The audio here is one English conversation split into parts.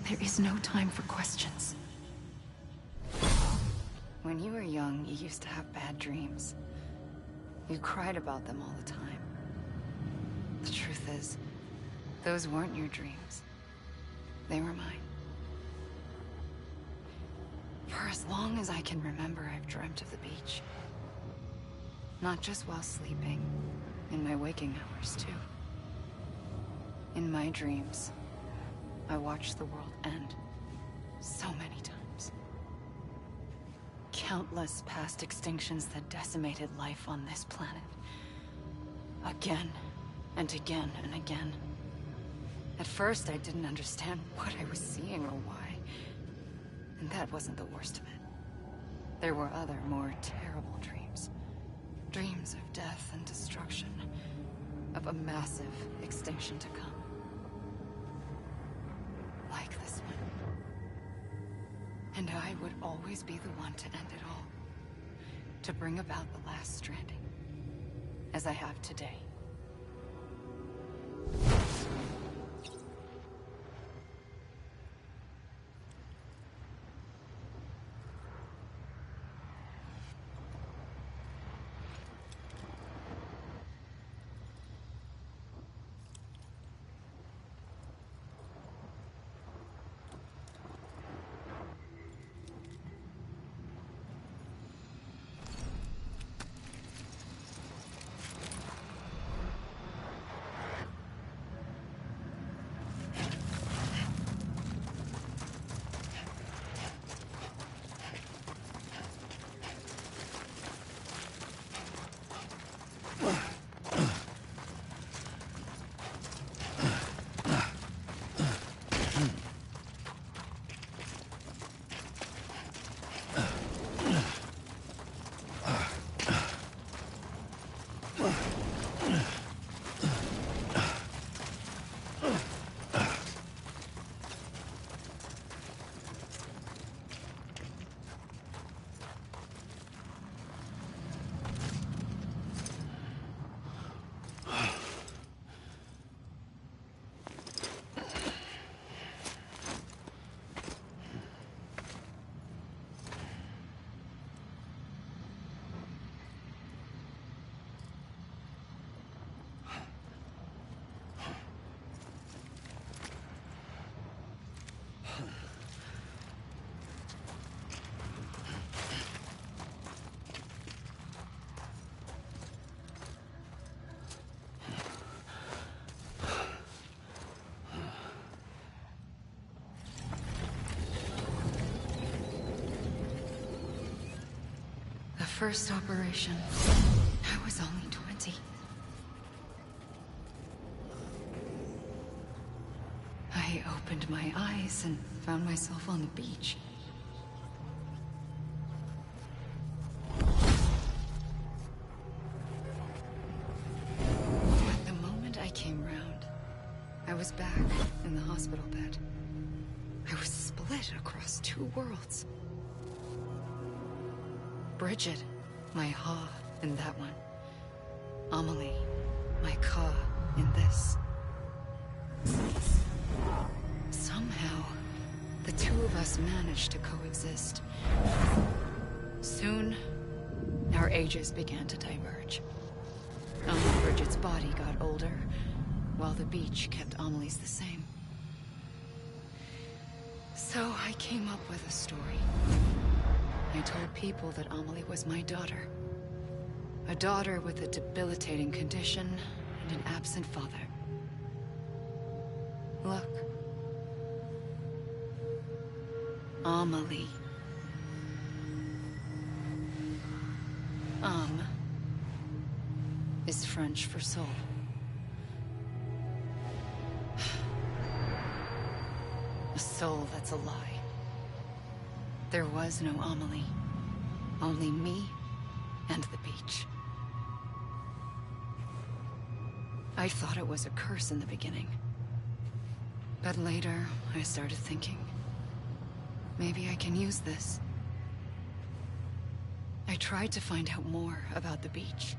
There is no time for questions. When you were young, you used to have bad dreams. You cried about them all the time. The truth is, those weren't your dreams. They were mine. For as long as I can remember, I've dreamt of the beach. Not just while sleeping, in my waking hours too. In my dreams, I watched the world end so many times. Countless past extinctions that decimated life on this planet. Again, and again, and again. At first, I didn't understand what I was seeing or why. And that wasn't the worst of it. There were other, more terrible dreams. Dreams of death and destruction. Of a massive extinction to come. Like this one. And I would always be the one to end it all. To bring about the last stranding. As I have today. First operation. I was only 20. I opened my eyes and found myself on the beach. But the moment I came round, I was back in the hospital bed. I was split across two worlds. Bridget, my Ha in that one. Amelie, my Ka in this. Somehow, the two of us managed to coexist. Soon, our ages began to diverge. Bridget's body got older, while the beach kept Amelie's the same. So I came up with a story. I told people that Amelie was my daughter. A daughter with a debilitating condition and an absent father. Look. Amelie. Is French for soul. A soul that's a lie. There was no Amelie. Only me and the beach. I thought it was a curse in the beginning. But later, I started thinking, maybe I can use this. I tried to find out more about the beach.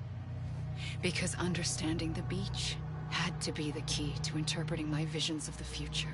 Because understanding the beach had to be the key to interpreting my visions of the future.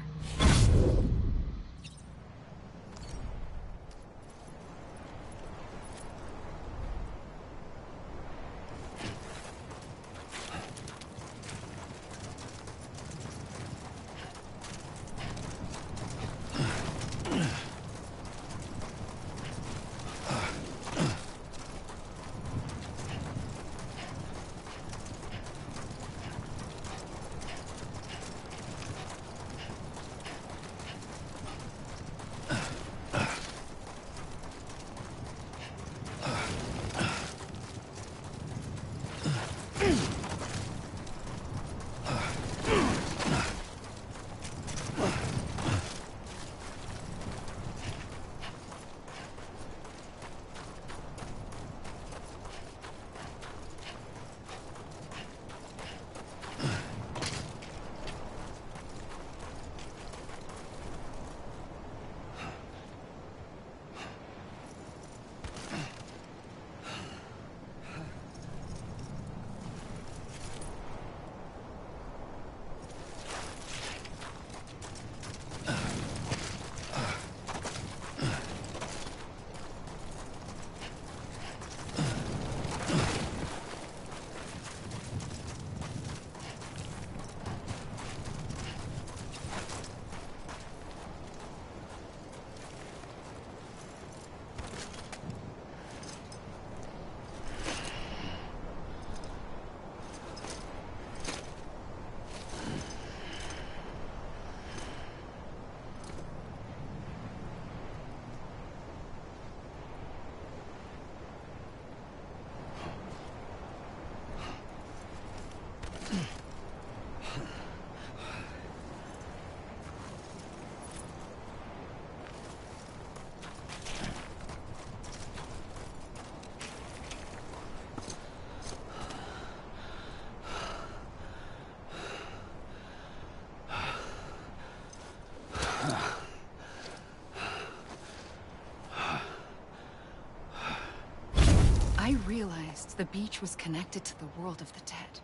The beach was connected to the world of the dead,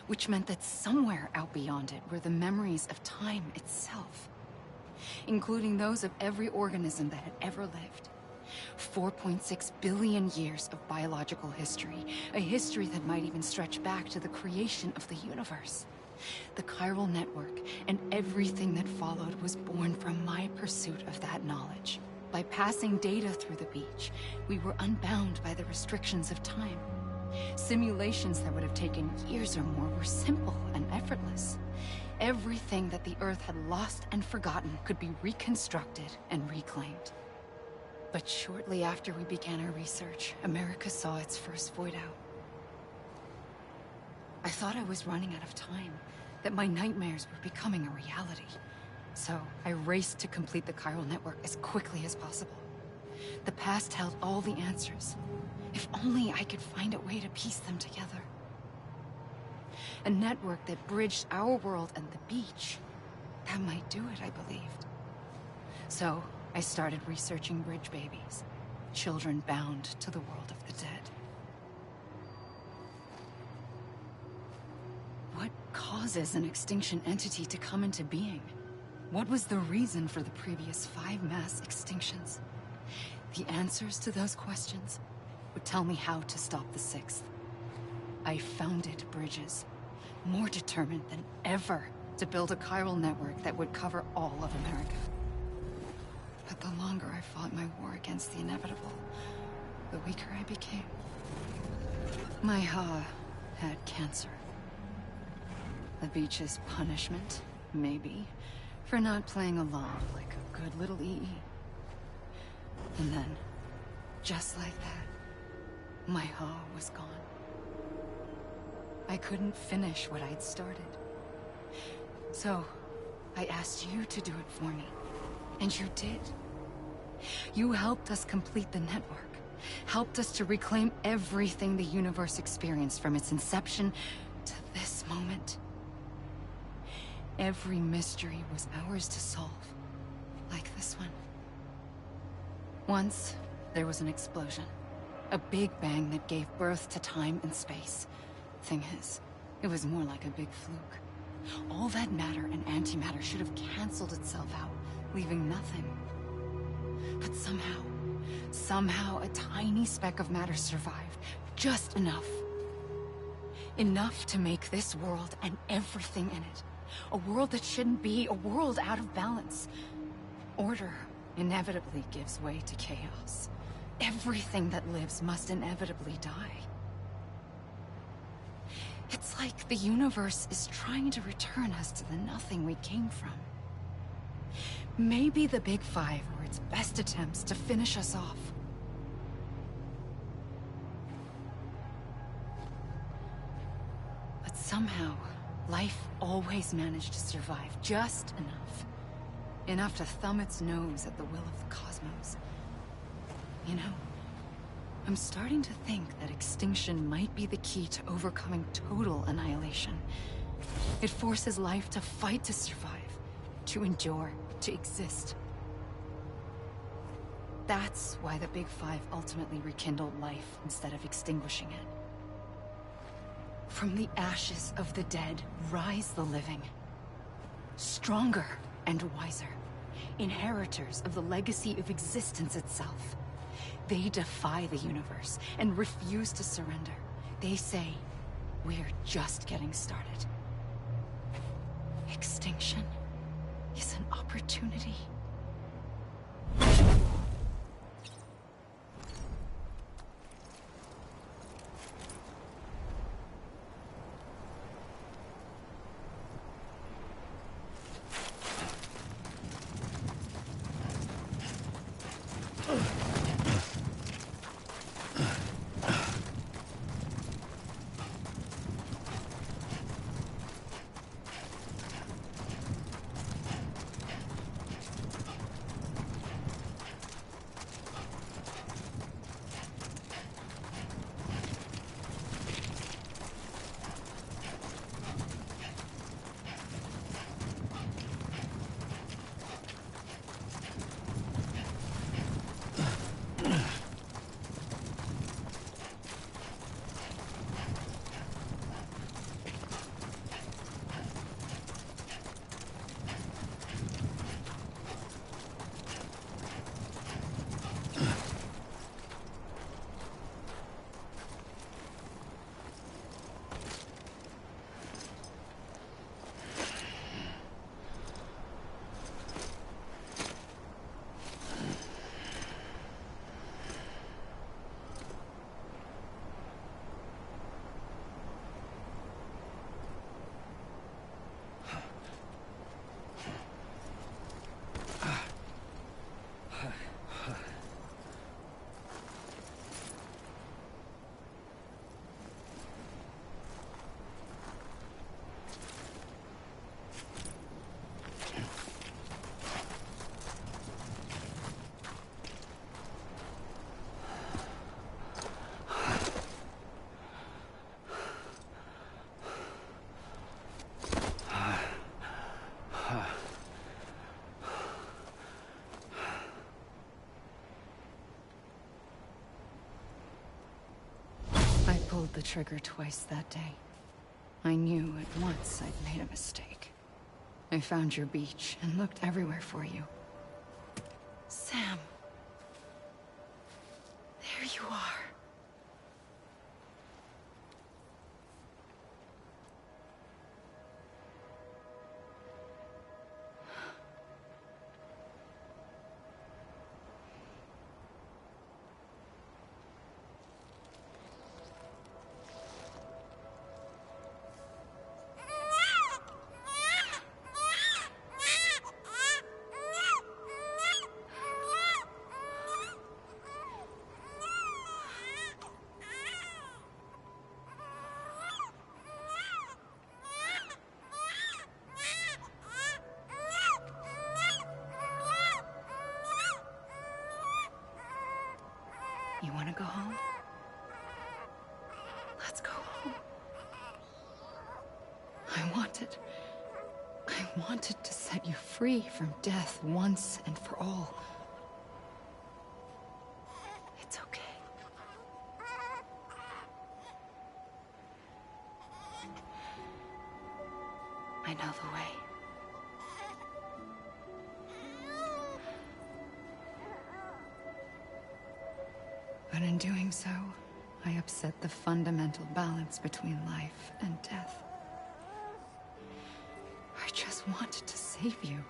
which meant that somewhere out beyond it were the memories of time itself, including those of every organism that had ever lived. 4.6 billion years of biological history, a history that might even stretch back to the creation of the universe. The chiral network and everything that followed was born from my pursuit of that knowledge. By passing data through the beach, we were unbound by the restrictions of time. Simulations that would have taken years or more were simple and effortless. Everything that the Earth had lost and forgotten could be reconstructed and reclaimed. But shortly after we began our research, America saw its first void out. I thought I was running out of time, that my nightmares were becoming a reality. So I raced to complete the chiral network as quickly as possible. The past held all the answers. If only I could find a way to piece them together. A network that bridged our world and the beach. That might do it, I believed. So I started researching bridge babies, children bound to the world of the dead. What causes an extinction entity to come into being? What was the reason for the previous 5 mass extinctions? The answers to those questions would tell me how to stop the 6th. I founded bridges, more determined than ever to build a chiral network that would cover all of America. But the longer I fought my war against the inevitable, the weaker I became. My Ha had cancer. The beach's punishment, maybe, for not playing along like a good little EE. And then, just like that, my Ha was gone. I couldn't finish what I'd started. So, I asked you to do it for me. And you did. You helped us complete the network. Helped us to reclaim everything the universe experienced from its inception to this moment. Every mystery was ours to solve. Like this one. Once, there was an explosion. A big bang that gave birth to time and space. Thing is, it was more like a big fluke. All that matter and antimatter should have canceled itself out, leaving nothing. But somehow a tiny speck of matter survived. Just enough. Enough to make this world and everything in it. A world that shouldn't be, a world out of balance. Order inevitably gives way to chaos. Everything that lives must inevitably die. It's like the universe is trying to return us to the nothing we came from. Maybe the Big Five were its best attempts to finish us off. But somehow, life always managed to survive just enough. Enough to thumb its nose at the will of the cosmos. You know, I'm starting to think that extinction might be the key to overcoming total annihilation. It forces life to fight to survive, to endure, to exist. That's why the Big Five ultimately rekindled life instead of extinguishing it. From the ashes of the dead rise the living. Stronger and wiser. Inheritors of the legacy of existence itself. They defy the universe and refuse to surrender. They say, we're just getting started. Extinction is an opportunity. pulled the trigger twice that day. I knew at once I'd made a mistake. I found your beach and looked everywhere for you. Sam. There you are. You want to go home? Let's go home. I wanted to set you free from death once and for all. It's okay. I know the way. But in doing so, I upset the fundamental balance between life and death. I just wanted to save you.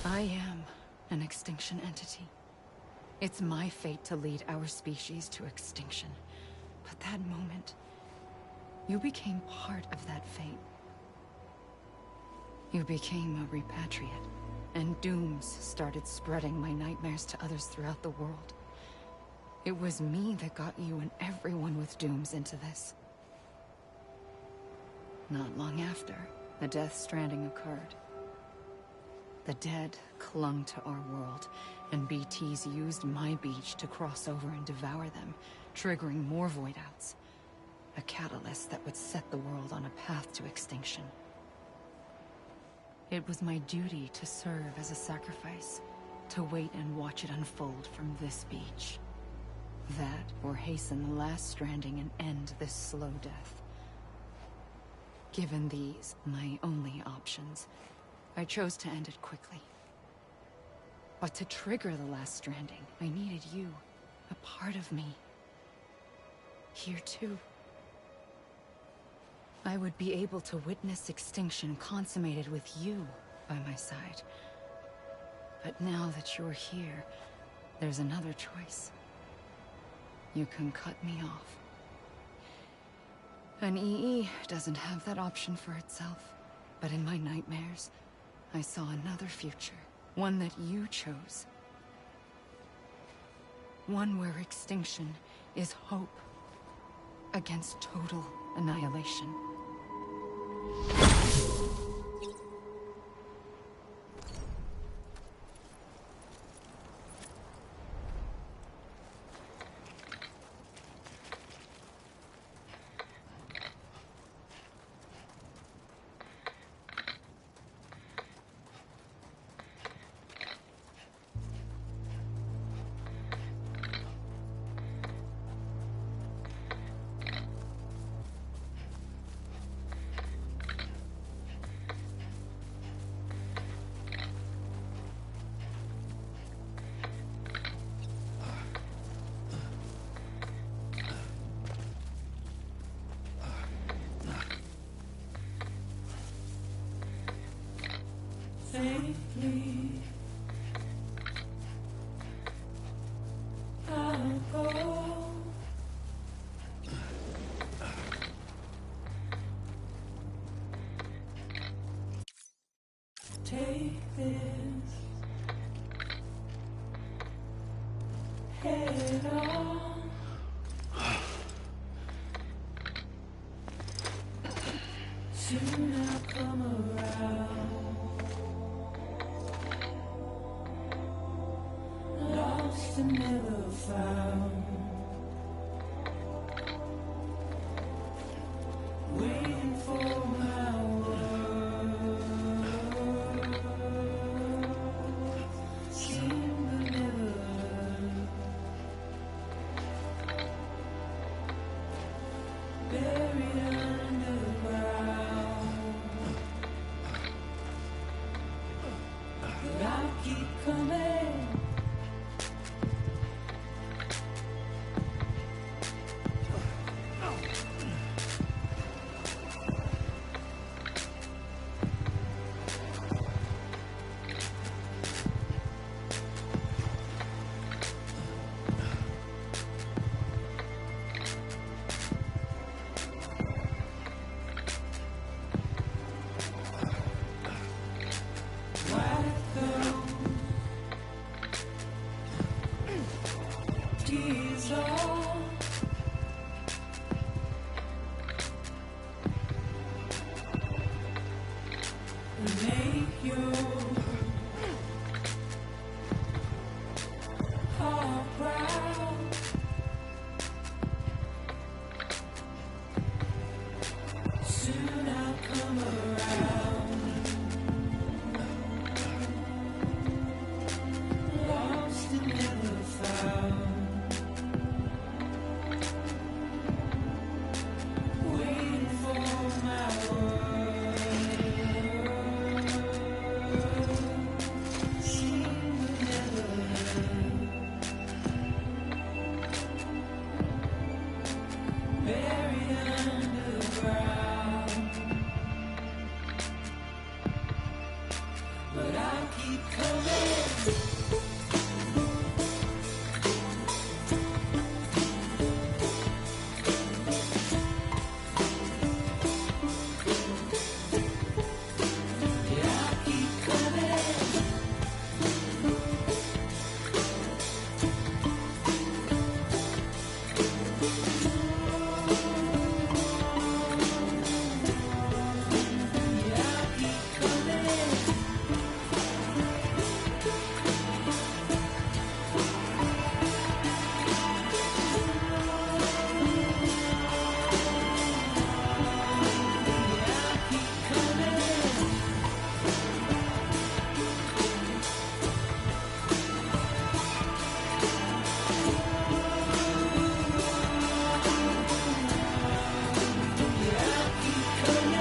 I am an extinction entity. It's my fate to lead our species to extinction. But that moment, you became part of that fate. You became a repatriate, and dooms started spreading my nightmares to others throughout the world. It was me that got you and everyone with dooms into this. Not long after, the Death Stranding occurred. The dead clung to our world, and BTs used my beach to cross over and devour them, triggering more void outs. A catalyst that would set the world on a path to extinction. It was my duty to serve as a sacrifice, to wait and watch it unfold from this beach. That, or hasten the last stranding and end this slow death. Given these, my only options, I chose to end it quickly. But to trigger the last stranding, I needed you, a part of me. Here too. I would be able to witness extinction consummated with you by my side. But now that you're here, there's another choice. You can cut me off. An EE doesn't have that option for itself. But in my nightmares, I saw another future. One that you chose. One where extinction is hope against total annihilation. Safely, I'll go. Take this head on. Soon I'll come around. Lost and never found. is all. Make your heart proud. Soon I'll come around. Lost and never found. Waiting for my word. Seen but never heard. Buried underground. But I'll keep coming. Yeah, I'll keep coming. Yeah, I'll keep coming. Yeah, I'll keep coming. Yeah, I'll keep coming. Yeah, I'll keep coming. Yeah, I'll keep coming.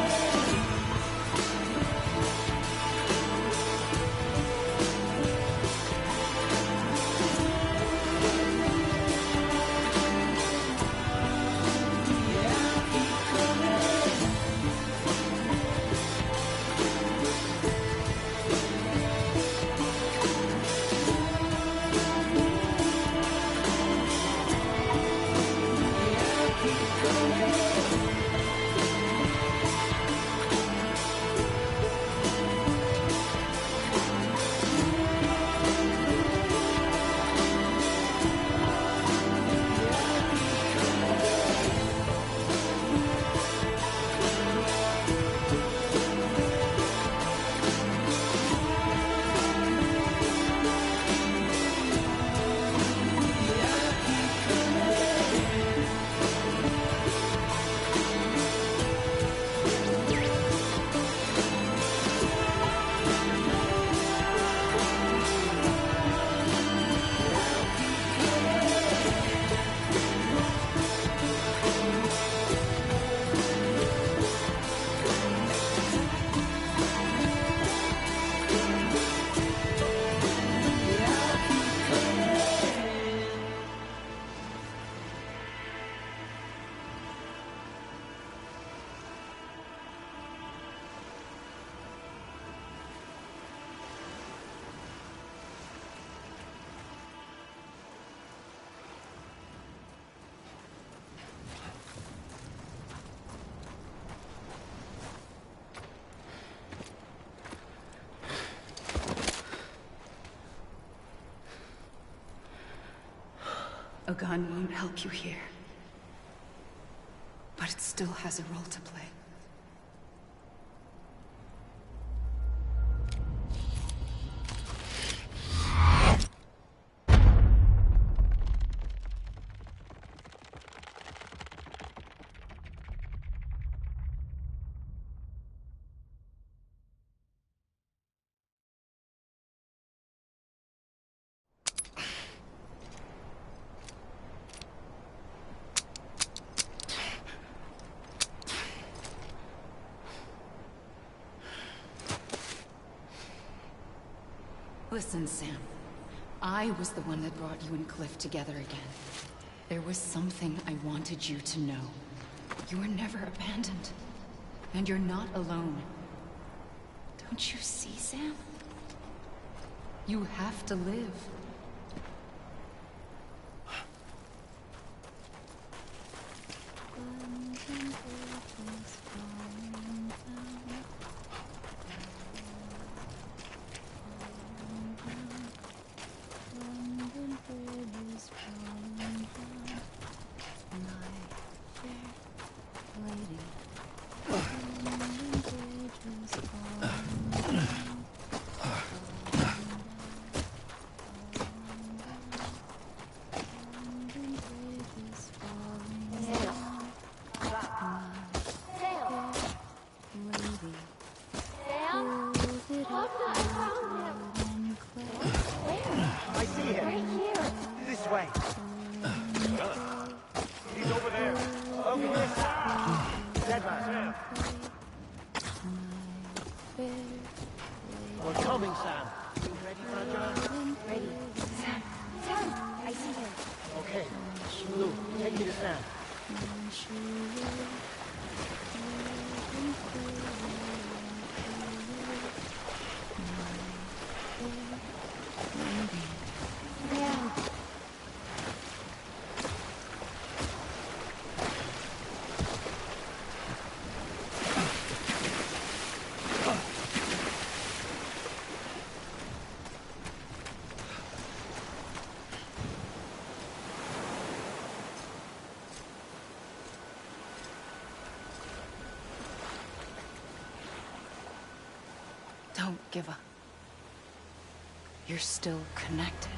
A gun won't help you here. But it still has a role to play. Listen, Sam. I was the one that brought you and Cliff together again. There was something I wanted you to know. You were never abandoned. And you're not alone. Don't you see, Sam? You have to live. guy. He's over there. Over here, Sam. Dead man. We're coming, Sam. You ready, Fragile? Ready. Sam! Sam! I see him. Okay. Lou, take me to Sam. Yeah. Don't give up. You're still connected.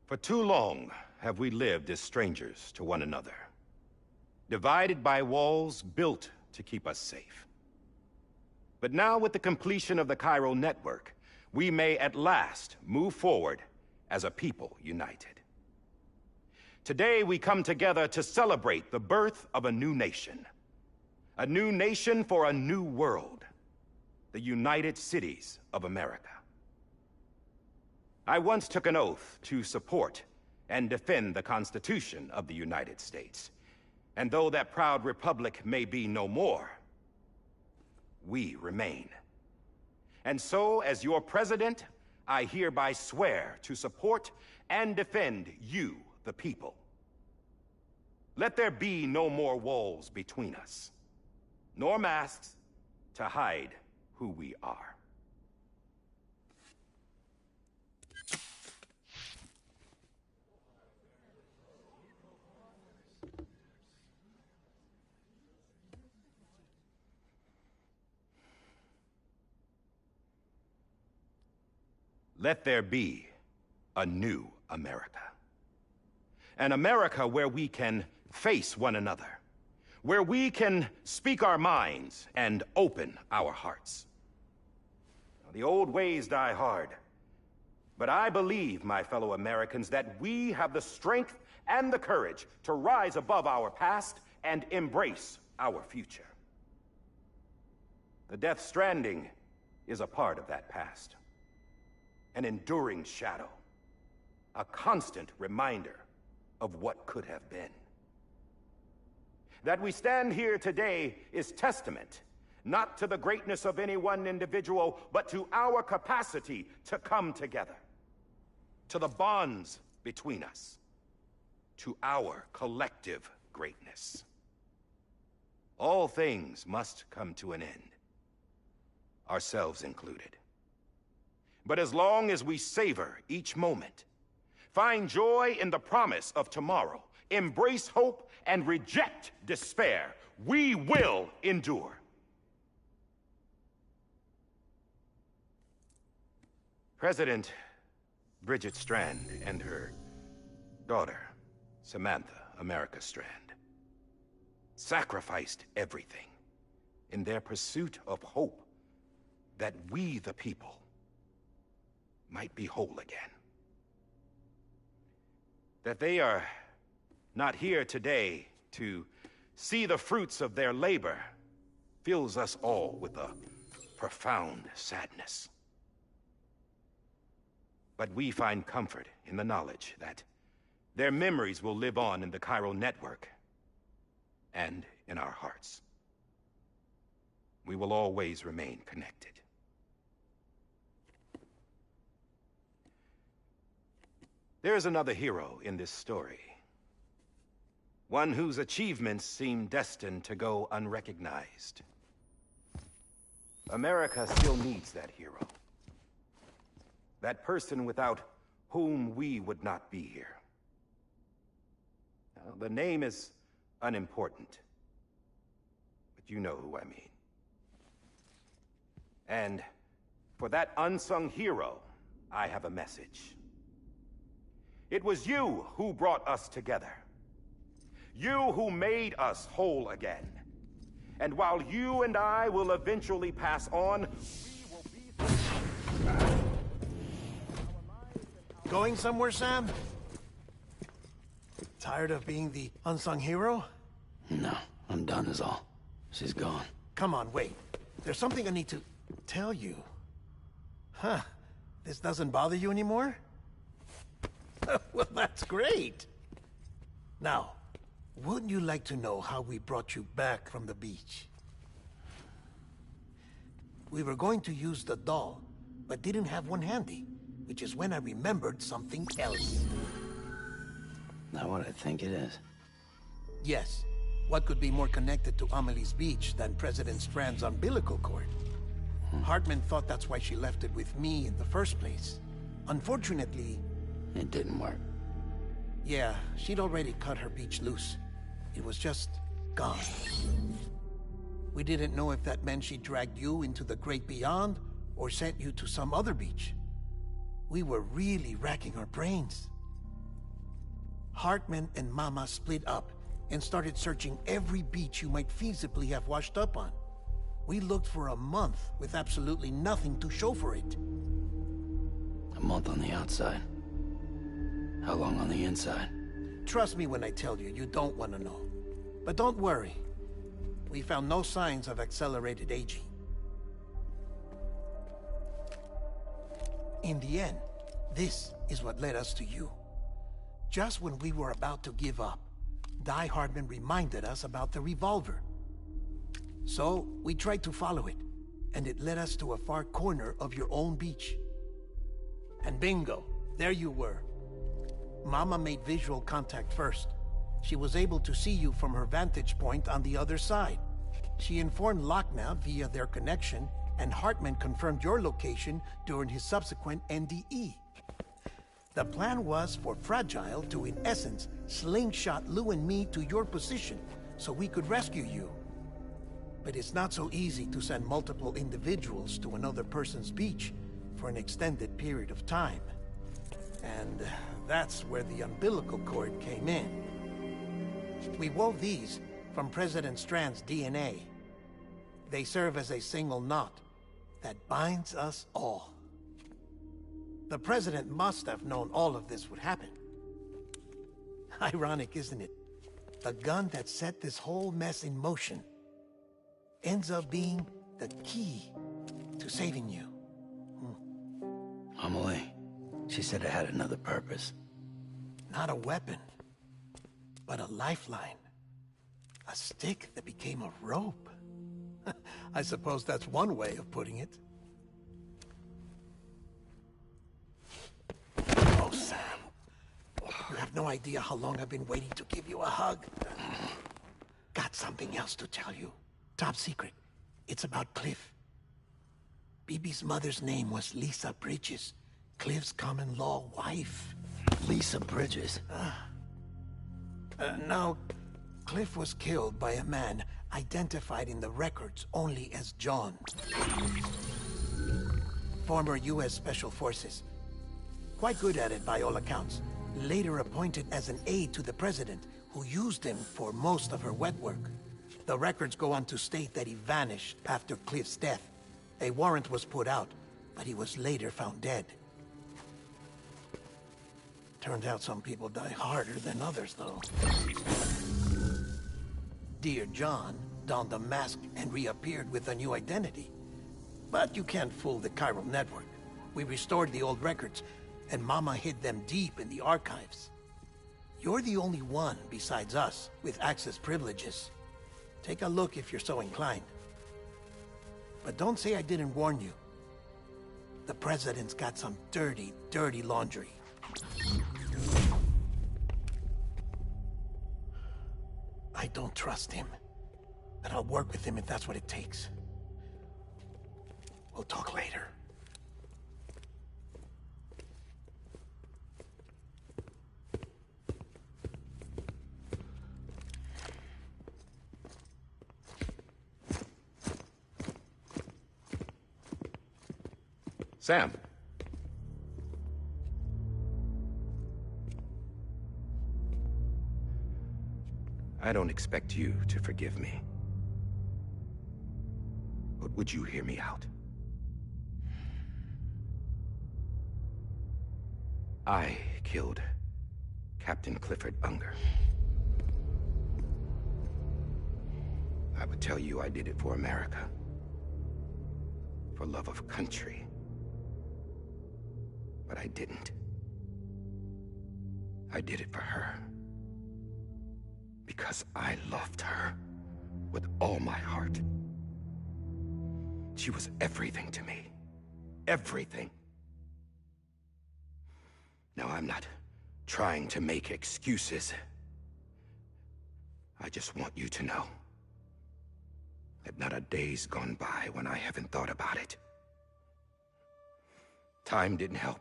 For too long have we lived as strangers to one another, divided by walls built to keep us safe. But now, with the completion of the Chiral Network, we may at last move forward as a people united. Today, we come together to celebrate the birth of a new nation. A new nation for a new world. The United Cities of America. I once took an oath to support and defend the Constitution of the United States. And though that proud republic may be no more, we remain. And so, as your president, I hereby swear to support and defend you, the people. Let there be no more walls between us, nor masks to hide who we are. Let there be a new America. An America where we can face one another, where we can speak our minds and open our hearts. the old ways die hard. But I believe, my fellow Americans, that we have the strength and the courage to rise above our past and embrace our future. The Death Stranding is a part of that past. An enduring shadow. A constant reminder of what could have been. That we stand here today is testament, not to the greatness of any one individual, but to our capacity to come together. To the bonds between us. To our collective greatness. All things must come to an end. Ourselves included. But as long as we savor each moment, find joy in the promise of tomorrow, embrace hope, and reject despair, we will endure. President Bridget Strand and her daughter, Samantha America Strand, sacrificed everything in their pursuit of hope that we, the people, might be whole again. That they are not here today to see the fruits of their labor fills us all with a profound sadness. But we find comfort in the knowledge that their memories will live on in the chiral network and in our hearts. We will always remain connected. There is another hero in this story. One whose achievements seem destined to go unrecognized. America still needs that hero. That person without whom we would not be here. Now, the name is unimportant, but you know who I mean. And for that unsung hero, I have a message. It was you who brought us together. You who made us whole again. And while you and I will eventually pass on, we will be... Going somewhere, Sam? Tired of being the unsung hero? No, I'm done is all. She's gone. Come on, wait. There's something I need to tell you. Huh. This doesn't bother you anymore? Well, that's great. Now, wouldn't you like to know how we brought you back from the beach? We were going to use the doll, but didn't have one handy, which is when I remembered something else. Not what I think it is. Yes. What could be more connected to Amelie's beach than President Strand's umbilical cord? Hartman thought that's why she left it with me in the first place. Unfortunately... It didn't work. Yeah, she'd already cut her beach loose. It was just gone. We didn't know if that meant she dragged you into the great beyond, or sent you to some other beach. We were really racking our brains. Hartman and Mama split up and started searching every beach you might feasibly have washed up on. We looked for a month with absolutely nothing to show for it. A month on the outside. How long on the inside? Trust me when I tell you, you don't want to know. But don't worry. We found no signs of accelerated aging. In the end, this is what led us to you. Just when we were about to give up, Die Hartman reminded us about the revolver. So, we tried to follow it, and it led us to a far corner of your own beach. And bingo, there you were. Mama made visual contact first. She was able to see you from her vantage point on the other side. She informed Lockne via their connection, and Hartman confirmed your location during his subsequent NDE. The plan was for Fragile to, in essence, slingshot Lou and me to your position, so we could rescue you. But it's not so easy to send multiple individuals to another person's beach for an extended period of time. And that's where the umbilical cord came in. We wove these from President Strand's DNA. They serve as a single knot, that binds us all. The President must have known all of this would happen. Ironic, isn't it? The gun that set this whole mess in motion ends up being the key to saving you. Amelie, she said it had another purpose. Not a weapon, but a lifeline. A stick that became a rope. I suppose that's one way of putting it. Oh, Sam. You have no idea how long I've been waiting to give you a hug. Got something else to tell you. Top secret. It's about Cliff. Bibi's mother's name was Lisa Bridges, Cliff's common-law wife. Lisa Bridges? Now, Cliff was killed by a man identified in the records only as John. Former U.S. Special Forces. Quite good at it by all accounts. Later appointed as an aide to the President, who used him for most of her wet work. The records go on to state that he vanished after Cliff's death. A warrant was put out, but he was later found dead. Turned out some people die harder than others, though. Dear John donned a mask and reappeared with a new identity. But you can't fool the chiral network. We restored the old records, and Mama hid them deep in the archives. You're the only one, besides us, with access privileges. Take a look if you're so inclined. But don't say I didn't warn you. The President's got some dirty, dirty laundry. I don't trust him, but I'll work with him if that's what it takes. We'll talk later. Sam. I don't expect you to forgive me. But would you hear me out? I killed Captain Clifford Unger. I would tell you I did it for America. For love of country. But I didn't. I did it for her. Because I loved her with all my heart. She was everything to me. Everything. Now, I'm not trying to make excuses. I just want you to know that not a day's gone by when I haven't thought about it. Time didn't help.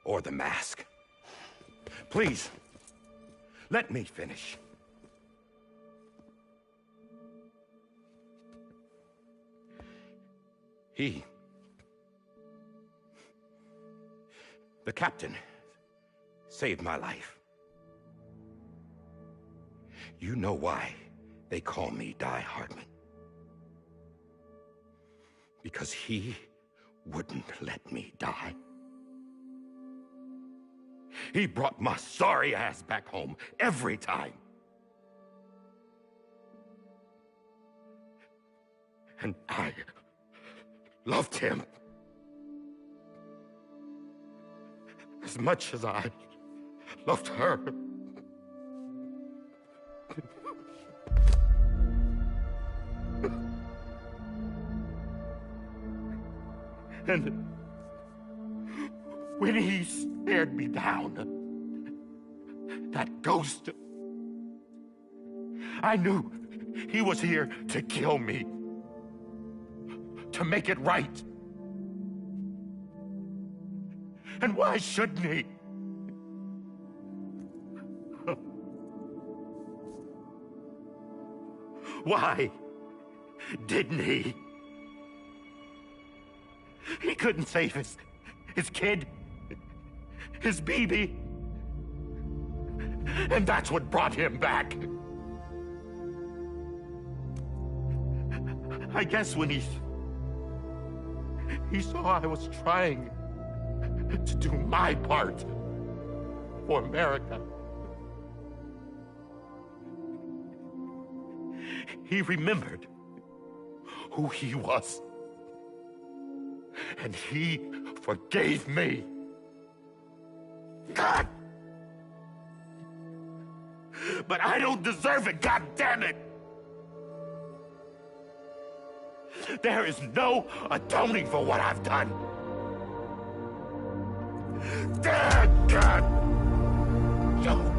Or the mask. Please, let me finish. The captain, saved my life. You know why they call me Die Hardman. Because he wouldn't let me die. He brought my sorry ass back home every time. And I loved him as much as I loved her. And when he stared me down, that ghost, I knew he was here to kill me, to make it right. And why shouldn't he? Why didn't he? He couldn't save his kid, his Bibi. And that's what brought him back. I guess when he He saw I was trying to do my part for America. He remembered who he was. And he forgave me. God! But I don't deserve it, God damn it! There is no atoning for what I've done. Damn, God! No.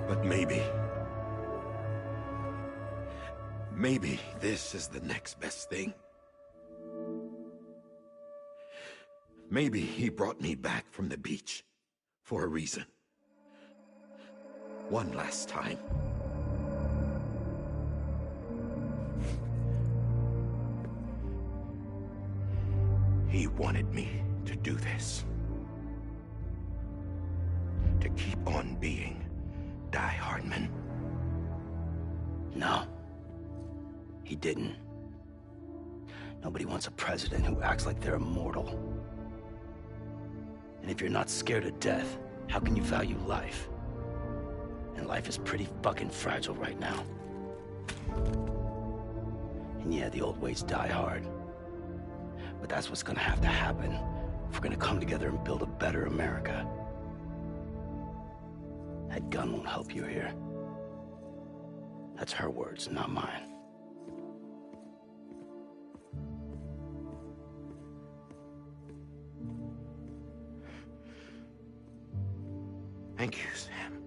But maybe this is the next best thing. Maybe he brought me back from the beach for a reason. One last time. He wanted me to do this. To keep on being Die Hardman. No. He didn't. Nobody wants a president who acts like they're immortal. And if you're not scared of death, how can you value life? And life is pretty fucking fragile right now. And yeah, the old ways die hard. But that's what's gonna have to happen if we're gonna come together and build a better America. That gun won't help you here. That's her words, not mine. Thank you, Sam.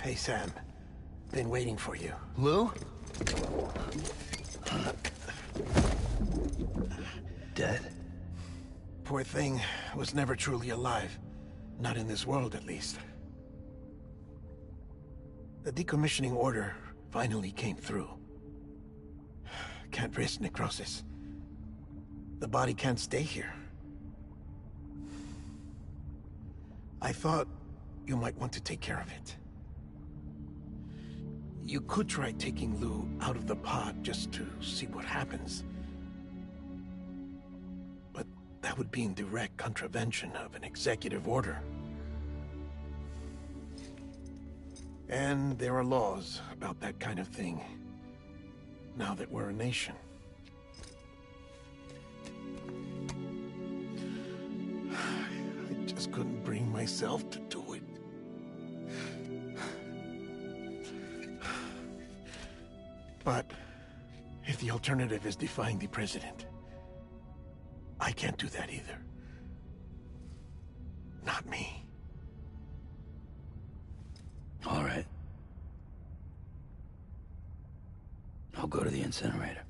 Hey, Sam. Been waiting for you. Lou? Dead? Poor thing was never truly alive. Not in this world, at least. The decommissioning order finally came through. Can't risk necrosis. The body can't stay here. I thought you might want to take care of it. You could try taking Lou out of the pod just to see what happens. But that would be in direct contravention of an executive order. And there are laws about that kind of thing, now that we're a nation. I just couldn't bring myself to do it. But if the alternative is defying the president, I can't do that either. Not me. All right. I'll go to the incinerator.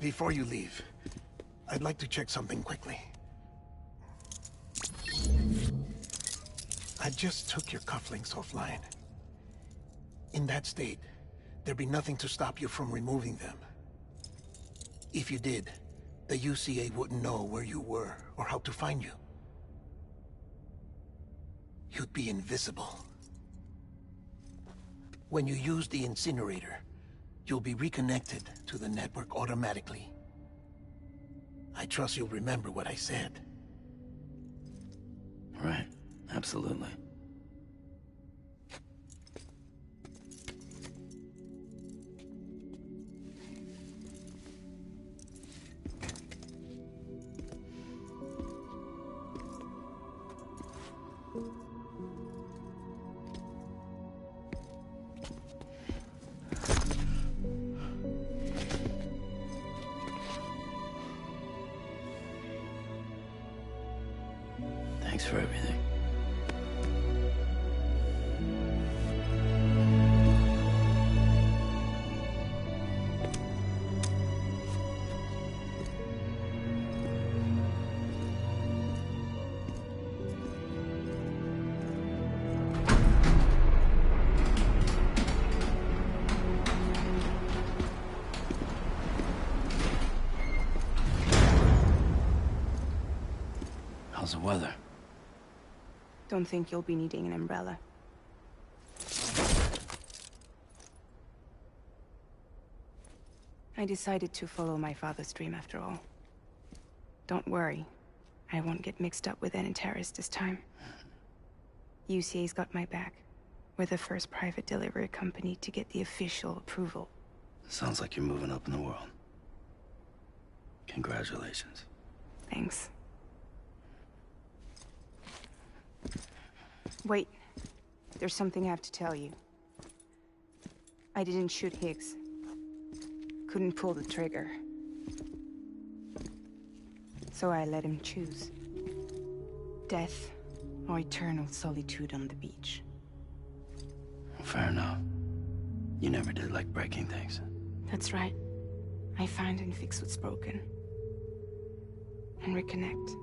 Before you leave, I'd like to check something quickly. I just took your cufflinks offline. In that state, there'd be nothing to stop you from removing them. If you did, the UCA wouldn't know where you were or how to find you. You'd be invisible. When you use the incinerator, you'll be reconnected to the network automatically. I trust you'll remember what I said. Right. Absolutely. Thanks for everything. How's the weather? Don't think you'll be needing an umbrella. I decided to follow my father's dream after all. Don't worry. I won't get mixed up with any terrorists this time. UCA's got my back. We're the first private delivery company to get the official approval. Sounds like you're moving up in the world. Congratulations. Thanks. Wait. There's something I have to tell you. I didn't shoot Higgs. Couldn't pull the trigger. So I let him choose. Death or eternal solitude on the beach. Fair enough. You never did like breaking things. That's right. I find and fix what's broken. And reconnect.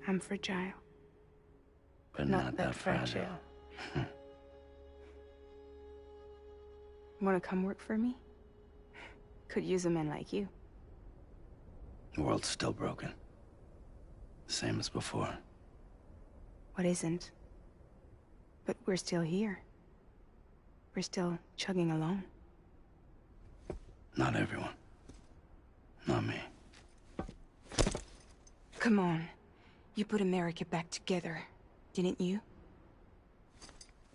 I'm fragile. But not that fragile. Wanna come work for me? Could use a man like you. The world's still broken. Same as before. What isn't? But we're still here. We're still chugging along. Not everyone. Not me. Come on. You put America back together, didn't you?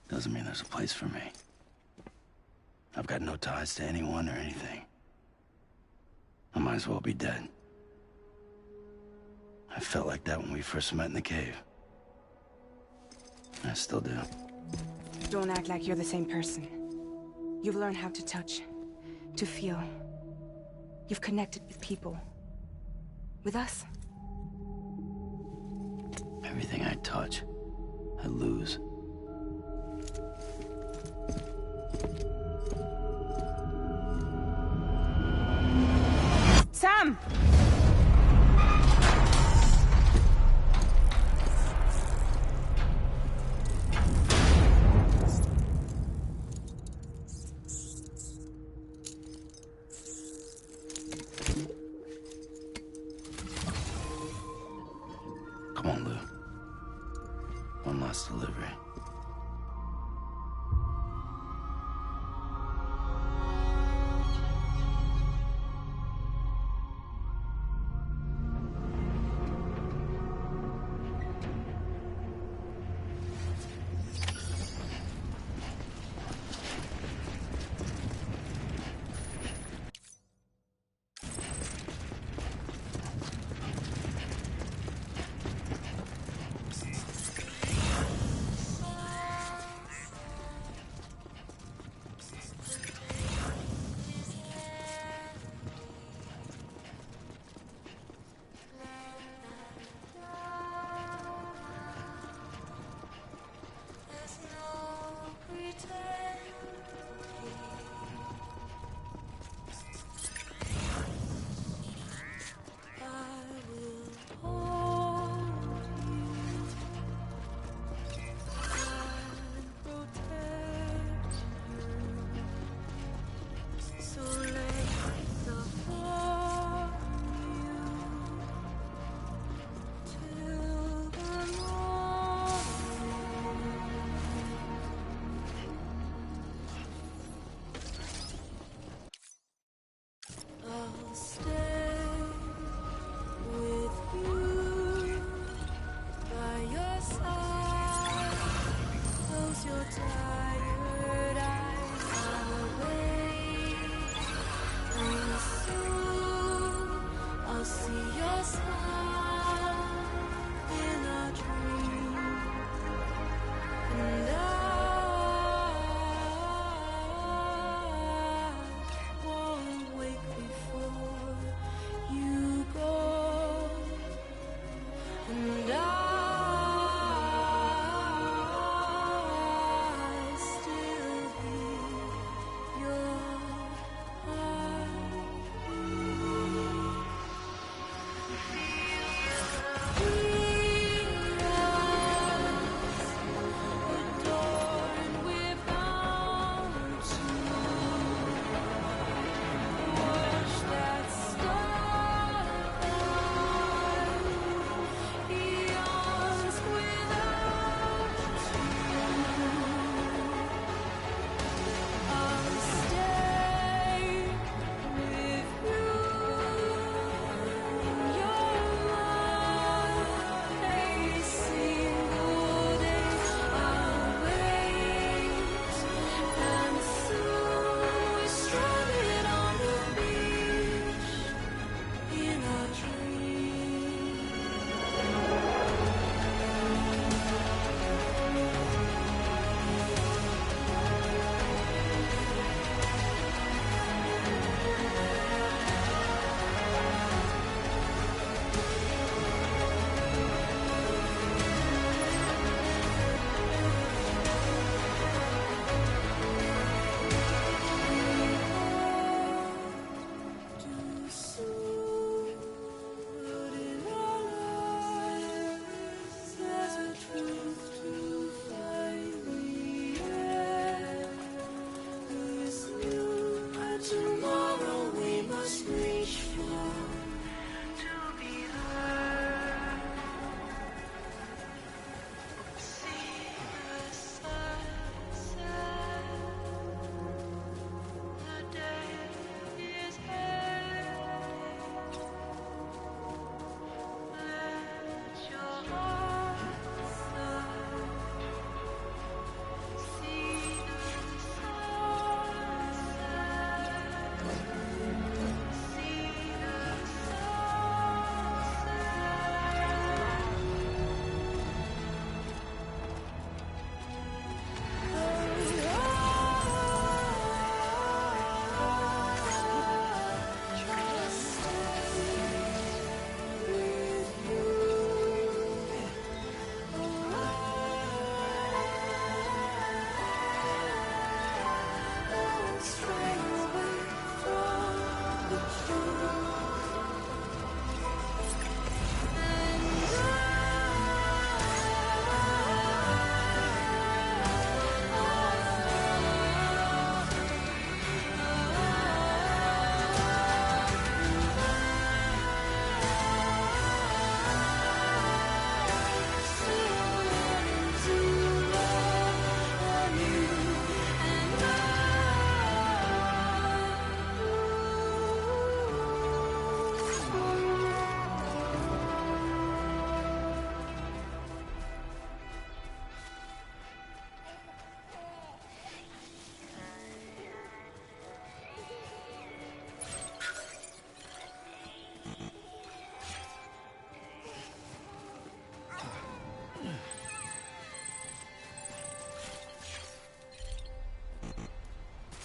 Doesn't mean there's a place for me. I've got no ties to anyone or anything. I might as well be dead. I felt like that when we first met in the cave. I still do. Don't act like you're the same person. You've learned how to touch, to feel. You've connected with people. With us. Everything I touch, I lose. Sam! Come on, Lou. One last delivery.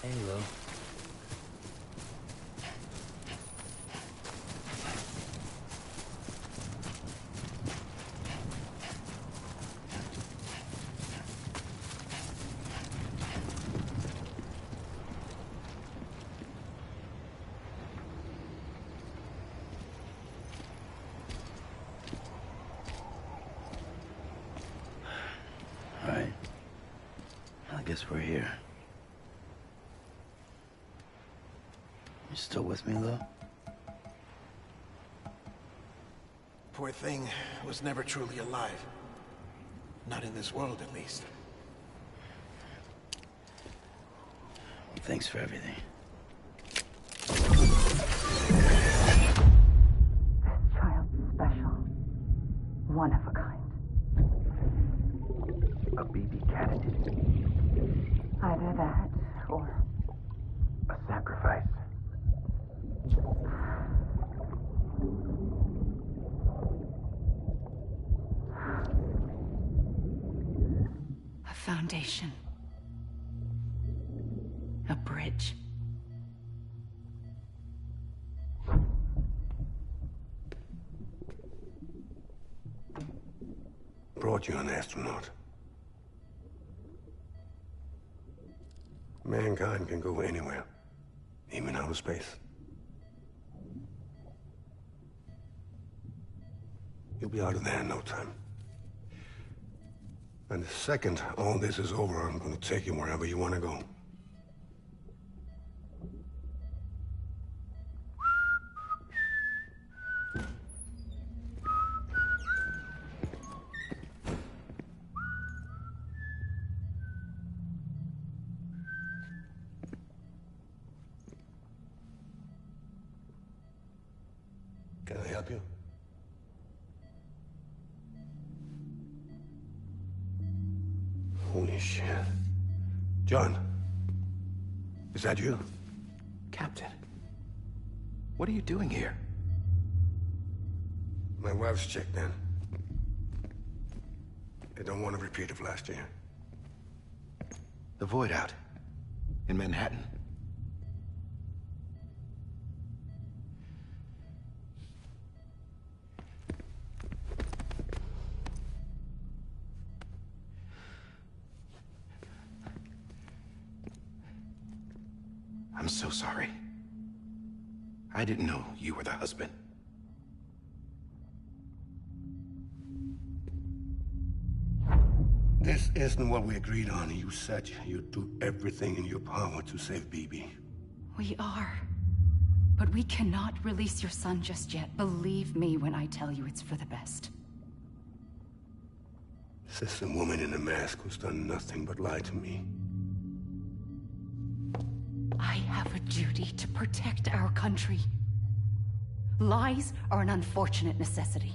Halo. All right. I guess we're here. You still with me, Lo? Poor thing was never truly alive. Not in this world, at least. Well, thanks for everything. Child special. One of a kind. A BB candidate. Either that, or A sacrifice. a foundation. A bridge. Brought you an astronaut. Mankind can go anywhere, even outer space. You'll be out of there in no time. And the second all this is over, I'm gonna take you wherever you want to go. Can I help you? Holy shit. John, is that you? Captain, what are you doing here? My wife's checked in. They don't want a repeat of last year. The Void out in Manhattan. I'm so sorry. I didn't know you were the husband. This isn't what we agreed on. You said you'd do everything in your power to save BB. We are. But we cannot release your son just yet. Believe me when I tell you it's for the best. This is a woman in a mask who's done nothing but lie to me. I have a duty to protect our country. Lies are an unfortunate necessity.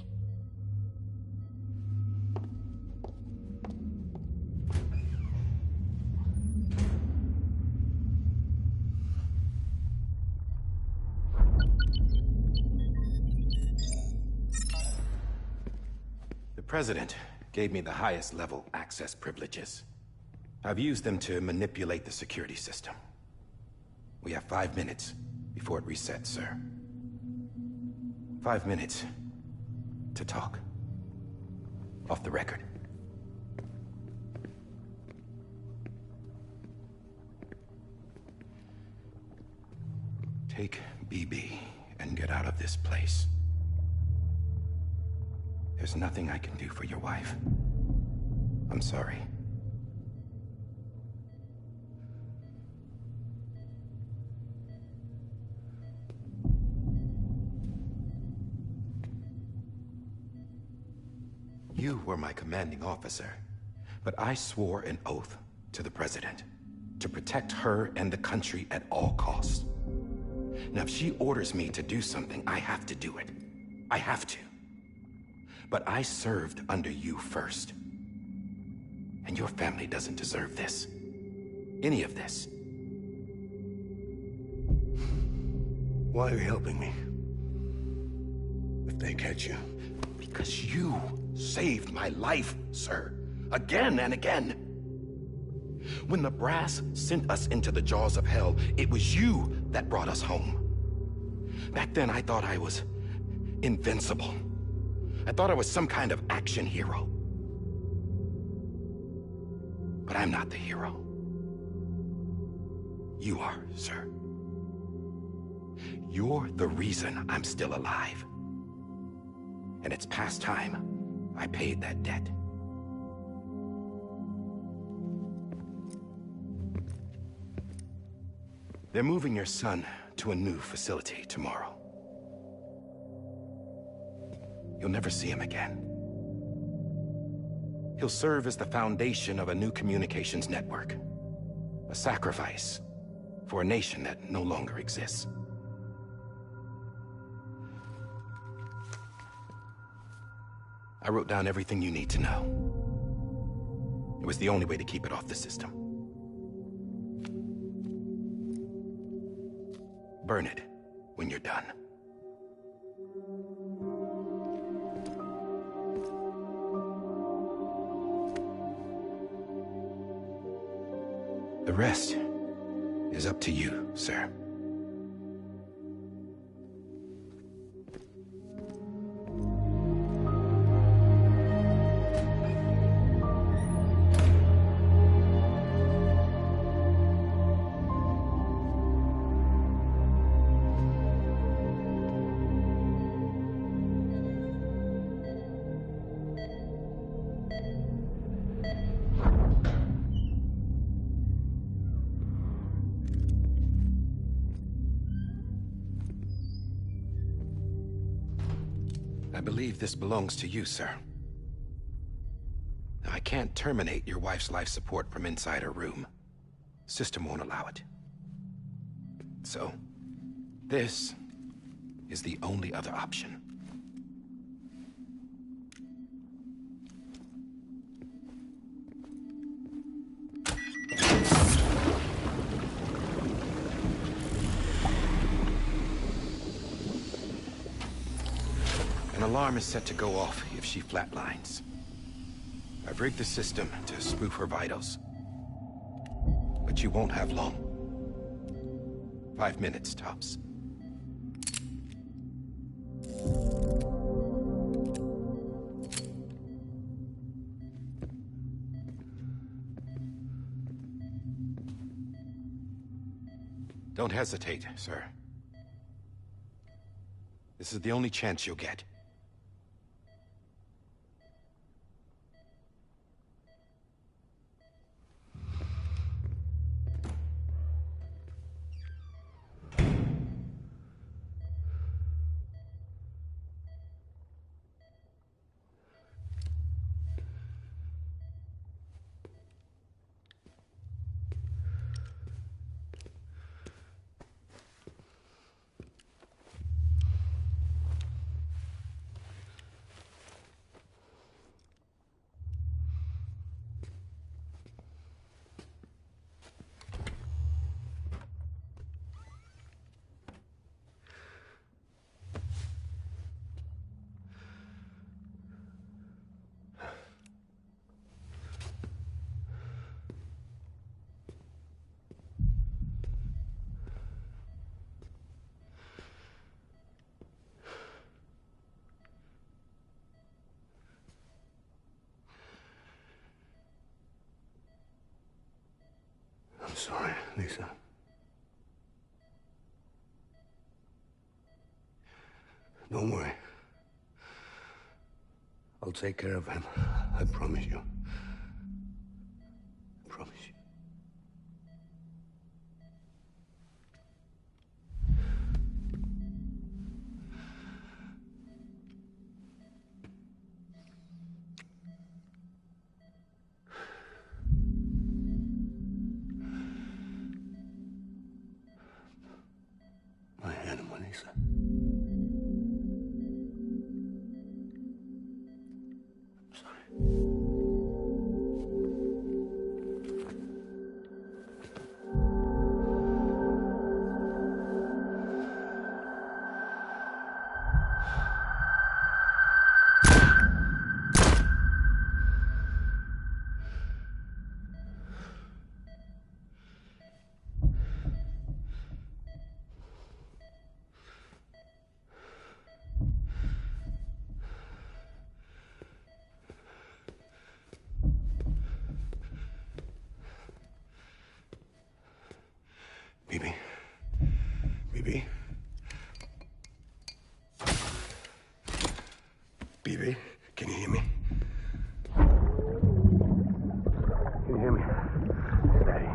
The President gave me the highest level access privileges. I've used them to manipulate the security system. We have 5 minutes before it resets, sir. 5 minutes to talk. Off the record. Take BB and get out of this place. There's nothing I can do for your wife. I'm sorry. You were my commanding officer, but I swore an oath to the President to protect her and the country at all costs. Now, if she orders me to do something, I have to do it. I have to. But I served under you first. And your family doesn't deserve this. Any of this. Why are you helping me? If they catch you. Because you saved my life, sir. Again and again. When the brass sent us into the jaws of hell, it was you that brought us home. Back then, I thought I was invincible. I thought I was some kind of action hero. But I'm not the hero. You are, sir. You're the reason I'm still alive. And it's past time I paid that debt. They're moving your son to a new facility tomorrow. You'll never see him again. He'll serve as the foundation of a new communications network. A sacrifice for a nation that no longer exists. I wrote down everything you need to know. It was the only way to keep it off the system. Burn it when you're done. The rest is up to you, sir. I believe this belongs to you, sir. I can't terminate your wife's life support from inside her room. System won't allow it. So, this is the only other option. An alarm is set to go off if she flatlines. I've rigged the system to spoof her vitals. But you won't have long. 5 minutes, tops. Don't hesitate, sir. This is the only chance you'll get. I'm sorry, Lisa. Don't worry. I'll take care of him. I promise you. I promise you. My animal, Lisa. I'm sorry. BB? BB? BB, can you hear me? Can you hear me? Steady.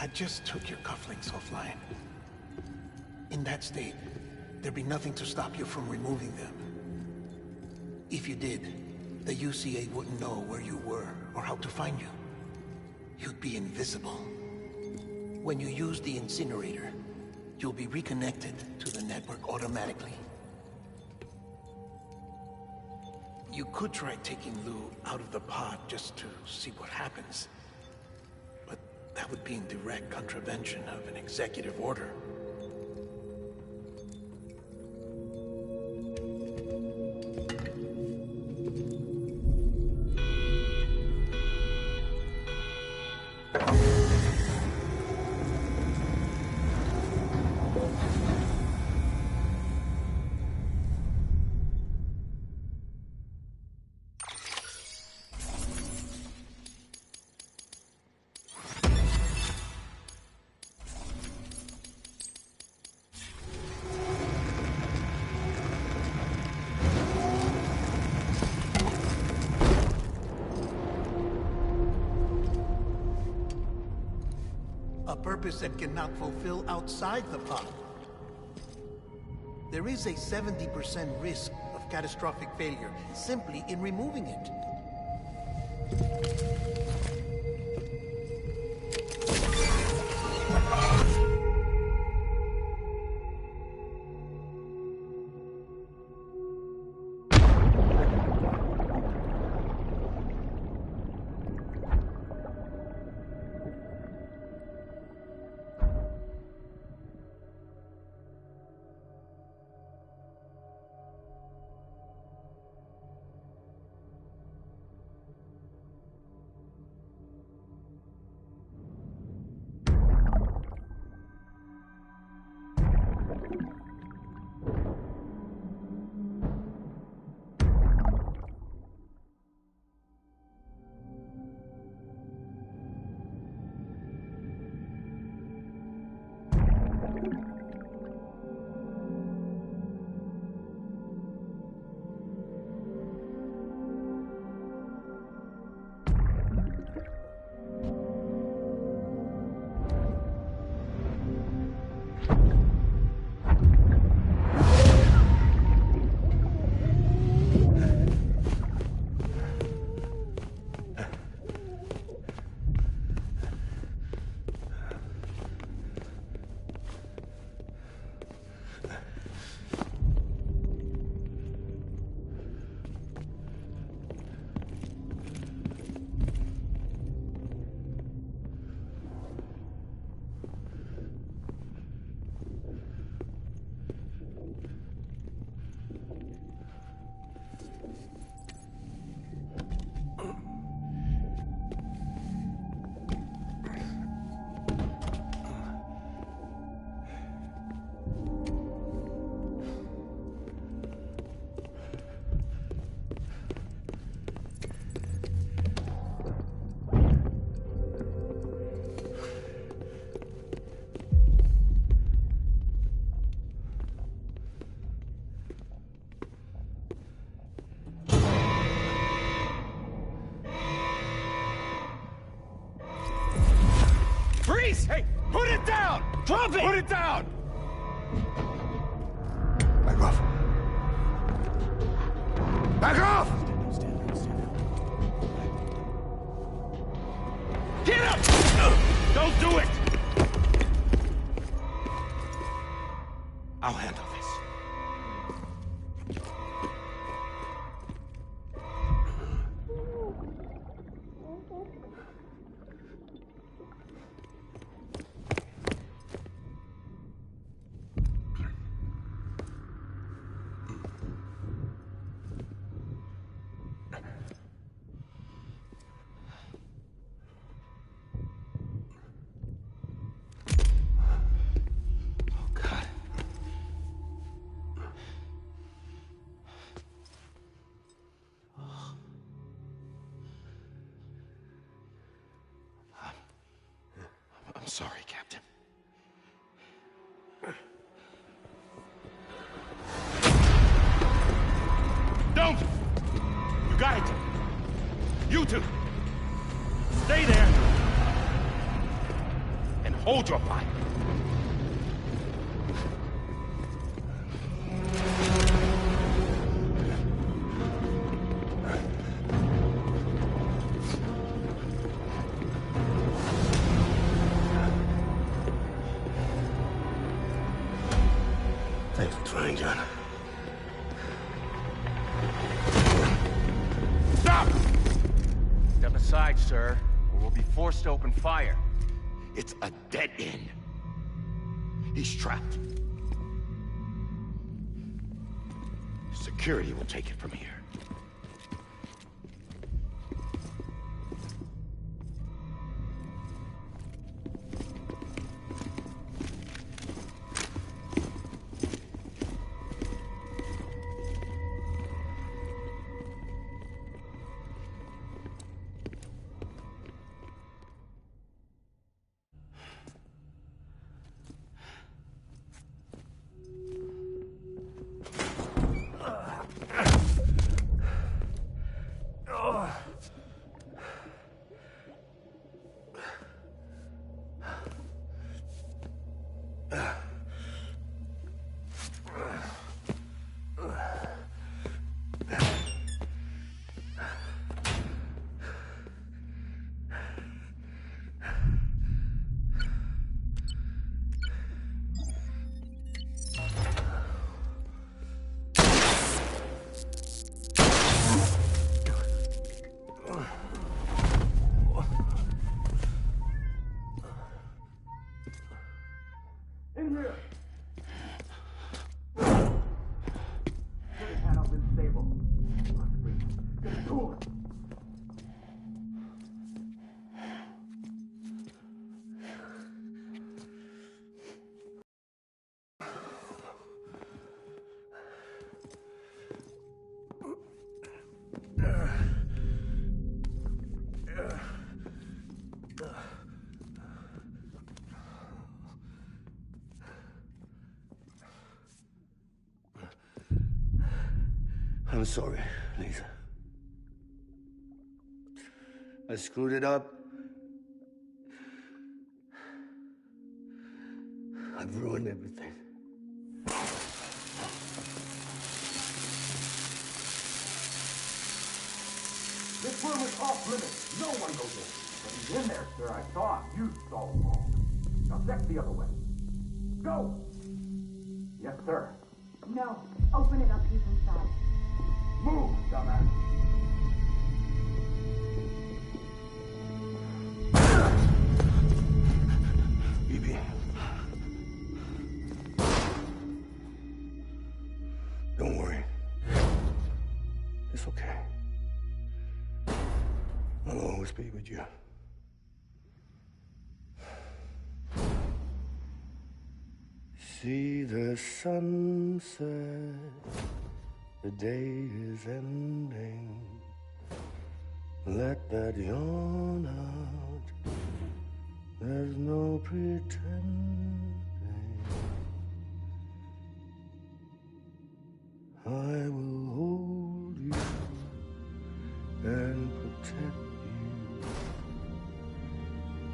I just took your cufflinks offline. In that state, there'd be nothing to stop you from removing them. If you did, the UCA wouldn't know where you were or how to find you. You'd be invisible. When you use the incinerator, you'll be reconnected to the network automatically. You could try taking Lou out of the pod just to see what happens. But that would be in direct contravention of an executive order. A purpose that cannot fulfill outside the pod. There is a 70% risk of catastrophic failure simply in removing it. Freeze! Hey, put it down! Drop it! Put it down! My glove. Back off! Get up! Don't do it! I'll handle this. I'm sorry, Captain. Don't! You got it! You two! Stay there! And hold your fire! Thanks for trying, John. Stop! Step aside, sir, or we'll be forced to open fire. It's a dead end. He's trapped. Security will take it from here. I'm sorry, Lisa. I screwed it up. I've ruined everything. This room is off limits. No one goes in. But he's in there, sir. I saw him. You saw him all. Now check the other way. Go! Yes, sir. No. Open it up. He's inside. Move, dumbass. Evie. Don't worry. It's okay. I'll always be with you. See the sunset, the day is ending. Let that yawn out, there's no pretending. I will hold you and protect you,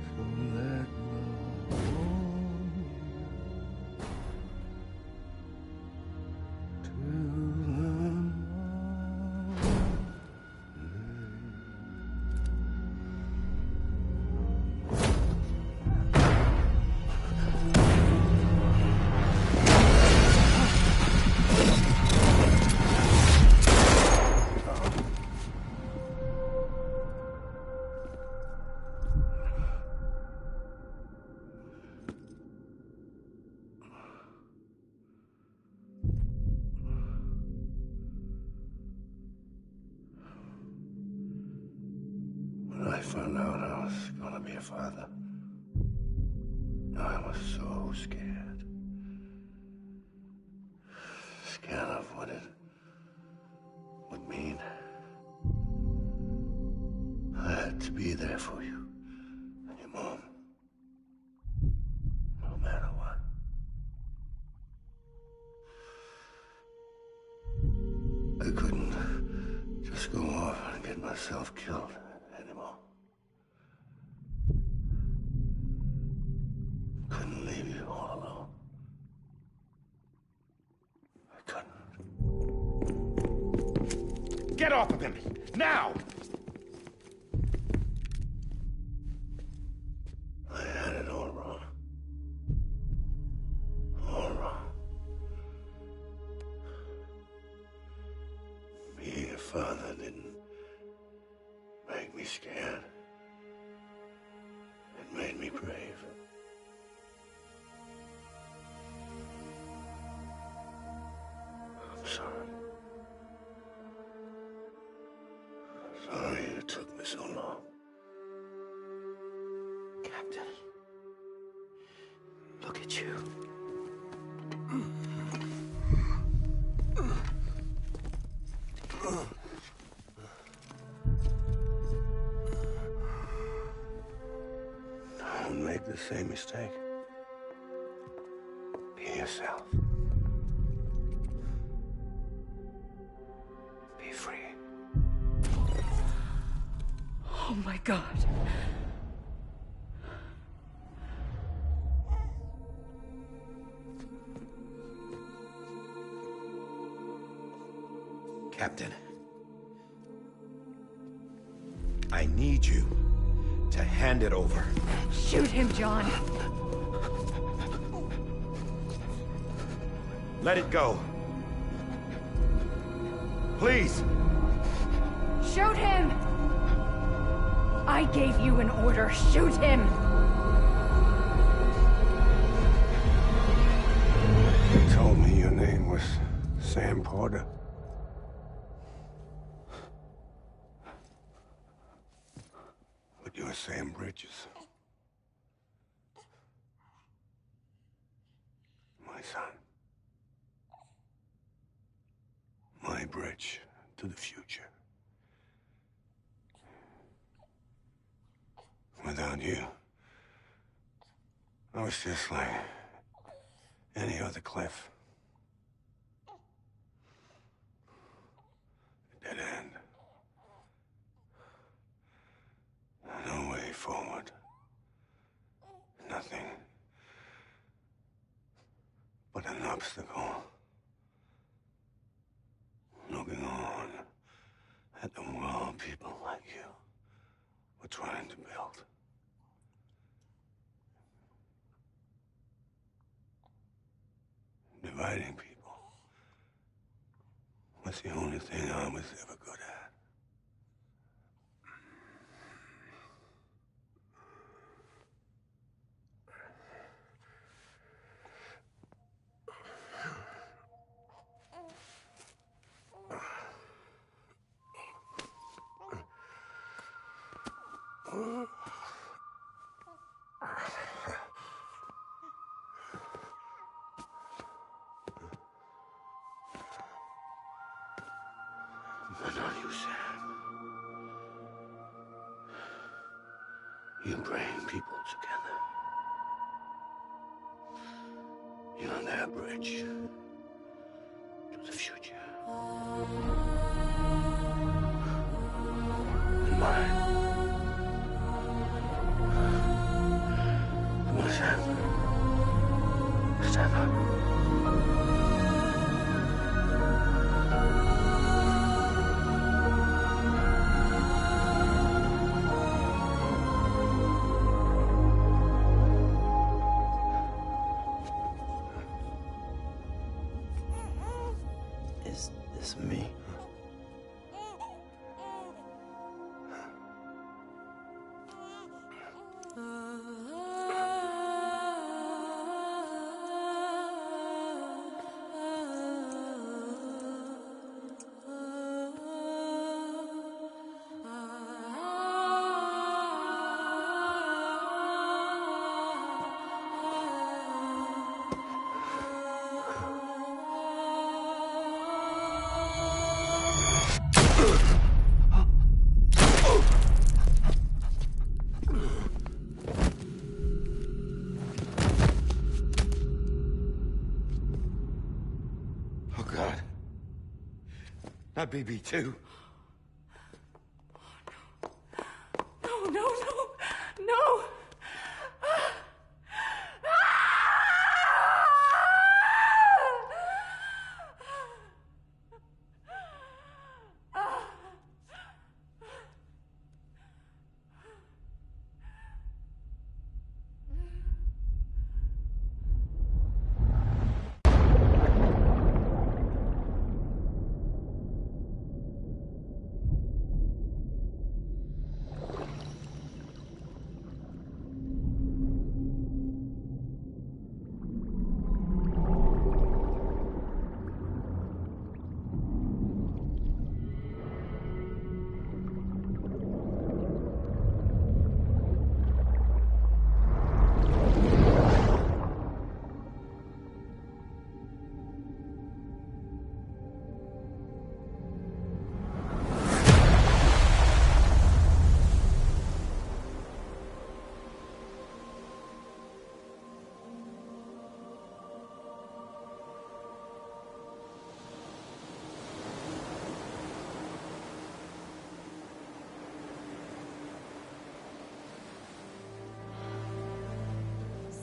so let love warm you to the morning. was gonna be a father. I was so scared. Scared of what it would mean. I had to be there for you and your mom. No matter what. I couldn't just go off and get myself killed anymore. Couldn't leave you all alone. I couldn't. Get off of him! Now! I had it all wrong. All wrong. Being a father didn't make me scared. It made me brave. I'm sorry. Sorry it took me so long. Captain, look at you. Don't make the same mistake. Be yourself. Be free. Oh my God. Captain, I need you to hand it over. Shoot him, John. Let it go. Please. Shoot him! I gave you an order. Shoot him! You told me your name was Sam Porter. But you're Sam Bridges. My son. My bridge to the future. Without you, I was just like any other Cliff. A dead end. No way forward. Nothing but an obstacle. Looking on at the world people like you were trying to build. Dividing people was the only thing I was ever good at. But not you, Sam. You bring people together. You're their bridge to the future. And mine. Come on, Sam. Stand up. Is this me? God. Not BB2. No, no, no, no!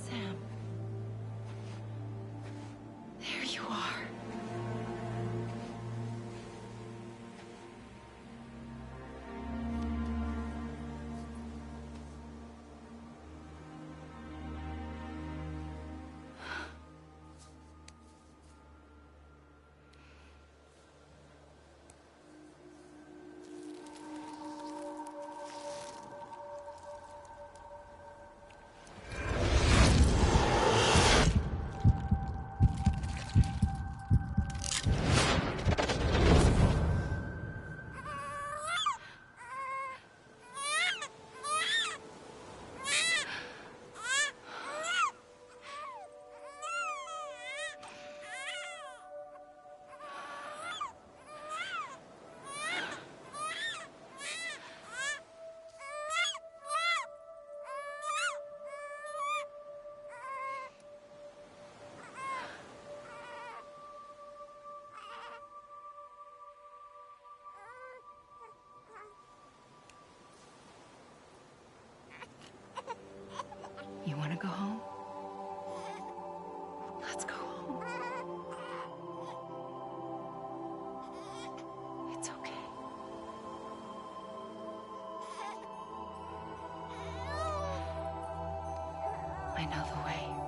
Sam. There you are. You want to go home? Let's go home. It's okay. I know the way.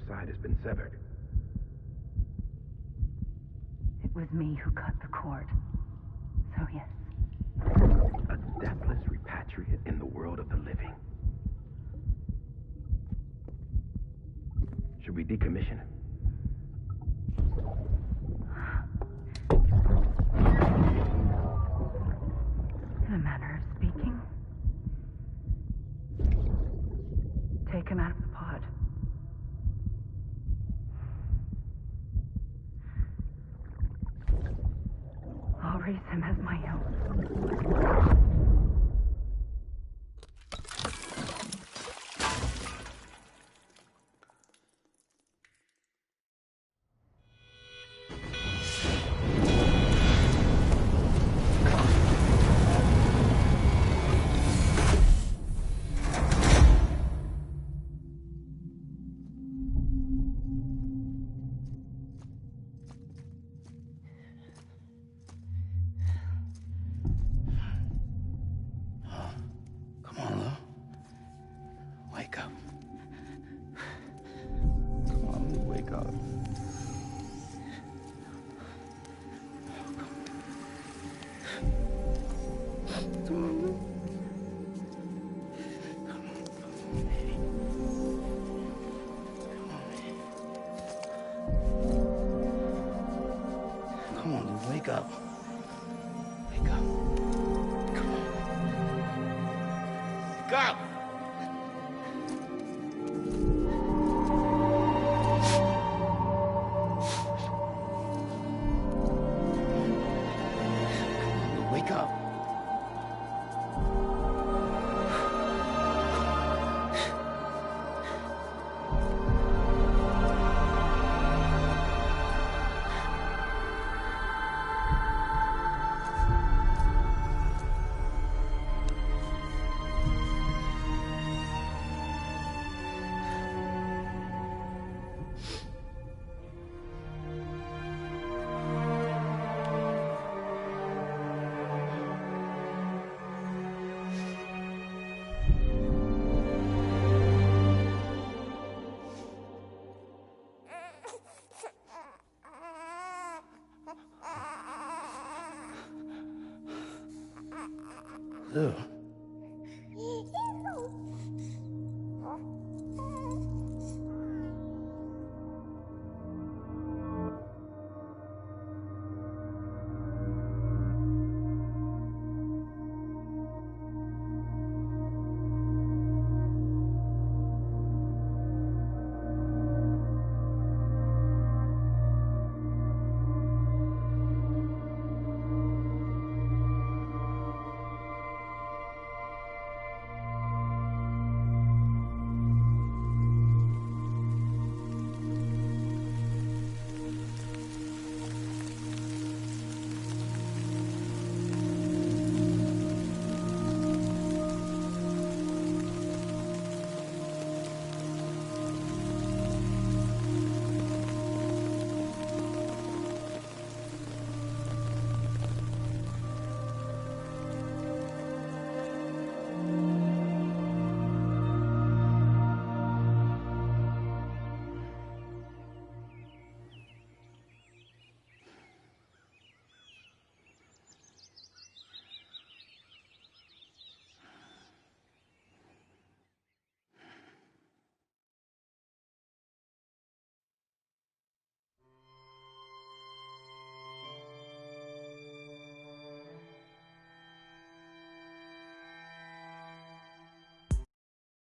side has been severed. It was me who cut the cord. So yes. A deathless repatriate in the world of the living. Should we decommission him? take him out of the pod. I'll raise him as my own. Come on, Lou. Wake up. Come on, Lou, wake up. Come on, Lou. Come on, Lou, wake up. Wake up. Come on. Wake up! Wake up. Lou.